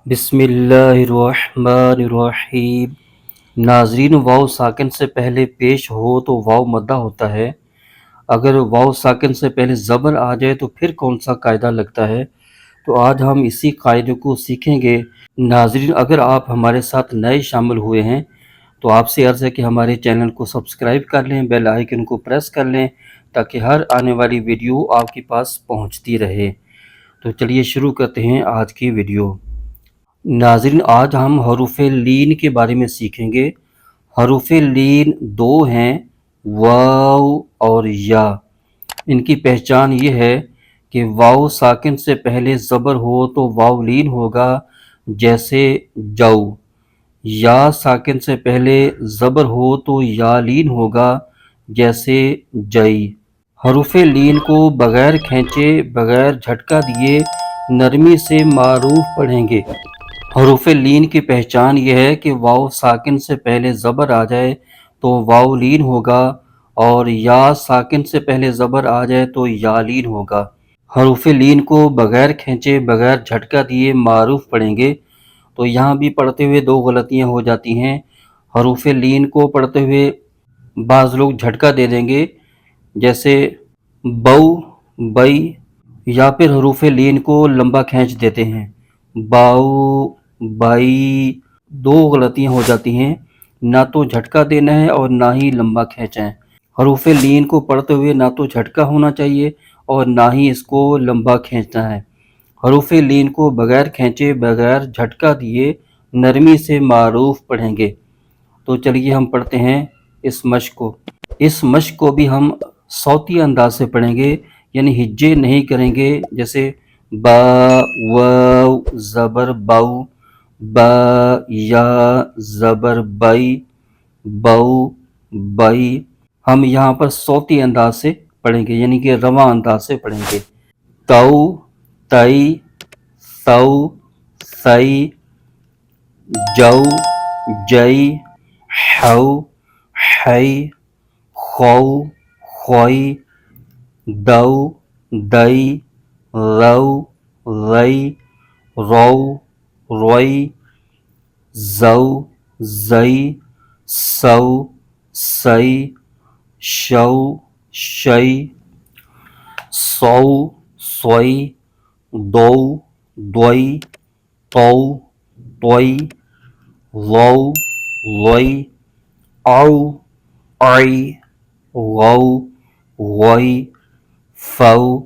بسم اللہ الرحمن الرحیم۔ ناظرین، واو ساکن سے پہلے پیش ہو تو واو مدہ ہوتا ہے۔ اگر واو ساکن سے پہلے زبر آ جائے تو پھر کون سا قاعدہ لگتا ہے؟ تو آج ہم اسی قاعدے کو سیکھیں گے۔ ناظرین، اگر آپ ہمارے ساتھ نئے شامل ہوئے ہیں تو آپ سے عرض ہے کہ ہمارے چینل کو سبسکرائب کر لیں، بیل آئیکن کو پریس کر لیں تاکہ ہر آنے والی ویڈیو آپ کے پاس پہنچتی رہے۔ تو چلیے شروع کرتے ہیں آج کی ویڈیو۔ ناظرین، آج ہم حروف لین کے بارے میں سیکھیں گے۔ حروف لین دو ہیں، واو اور یا۔ ان کی پہچان یہ ہے کہ واو ساکن سے پہلے زبر ہو تو واو لین ہوگا، جیسے جو۔ یا ساکن سے پہلے زبر ہو تو یا لین ہوگا، جیسے جئی۔ حروف لین کو بغیر کھینچے، بغیر جھٹکا دیے، نرمی سے معروف پڑھیں گے۔ حروف لین کی پہچان یہ ہے کہ واو ساکن سے پہلے زبر آ جائے تو واو لین ہوگا، اور یا ساکن سے پہلے زبر آ جائے تو یا لین ہوگا۔ حروف لین کو بغیر کھینچے، بغیر جھٹکا دیے معروف پڑھیں گے۔ تو یہاں بھی پڑھتے ہوئے دو غلطیاں ہو جاتی ہیں۔ حروف لین کو پڑھتے ہوئے بعض لوگ جھٹکا دے دیں گے، جیسے بو، بئی، یا پھر حروف لین کو لمبا کھینچ دیتے ہیں، باؤ، بائی۔ دو غلطیاں ہو جاتی ہیں، نہ تو جھٹکا دینا ہے اور نہ ہی لمبا کھینچنا ہے۔ حروف لین کو پڑھتے ہوئے نہ تو جھٹکا ہونا چاہیے اور نہ ہی اس کو لمبا کھینچنا ہے۔ حروف لین کو بغیر کھینچے، بغیر جھٹکا دیے، نرمی سے معروف پڑھیں گے۔ تو چلیے ہم پڑھتے ہیں اس مشق کو۔ اس مشق کو بھی ہم صوتی انداز سے پڑھیں گے، یعنی ہجے نہیں کریں گے، جیسے با، واو زبر باؤ، با، یا زبر بائی، بو، بائی۔ ہم یہاں پر صوتی انداز سے پڑھیں گے، یعنی کہ رواں انداز سے پڑھیں گے۔ تو، تئی، ثو، ثئی، جو، جئی، حو، حئی، خو، خوئی، دو، دئی، رو، رئی، رو، روئی، زو، زئی، سو، سئی، شو، شئی، سو، سوئی، دو، دوئی، تو، توئی، لو، لوئی، او، ائی، غو، غوئی، فو،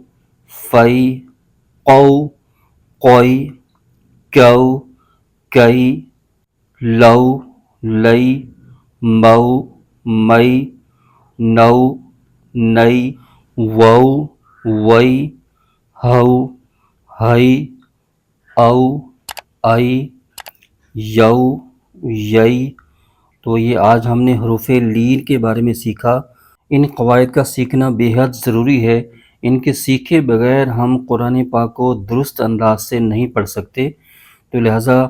فئی، قو، قوئی، کو، کئی، لو، لئی، مو، مئی، نو، نئی، وو، وئی، ہو، ہئی، او، ائی، یو، یئی۔ تو یہ آج ہم نے حروف لین کے بارے میں سیکھا۔ ان قواعد کا سیکھنا بے حد ضروری ہے۔ ان کے سیکھے بغیر ہم قرآن پاک کو درست انداز سے نہیں پڑھ سکتے۔ تو لہٰذا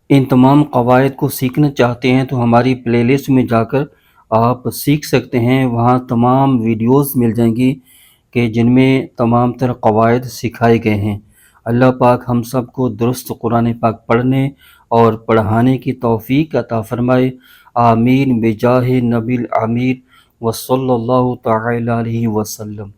ان تمام قواعد کو سیکھنا چاہتے ہیں تو ہماری پلے لسٹ میں جا کر آپ سیکھ سکتے ہیں۔ وہاں تمام ویڈیوز مل جائیں گی کہ جن میں تمام تر قواعد سکھائے گئے ہیں۔ اللہ پاک ہم سب کو درست قرآن پاک پڑھنے اور پڑھانے کی توفیق عطا فرمائے۔ آمین بجاہ نبی الامین وصلی اللہ تعالی علیہ وسلم۔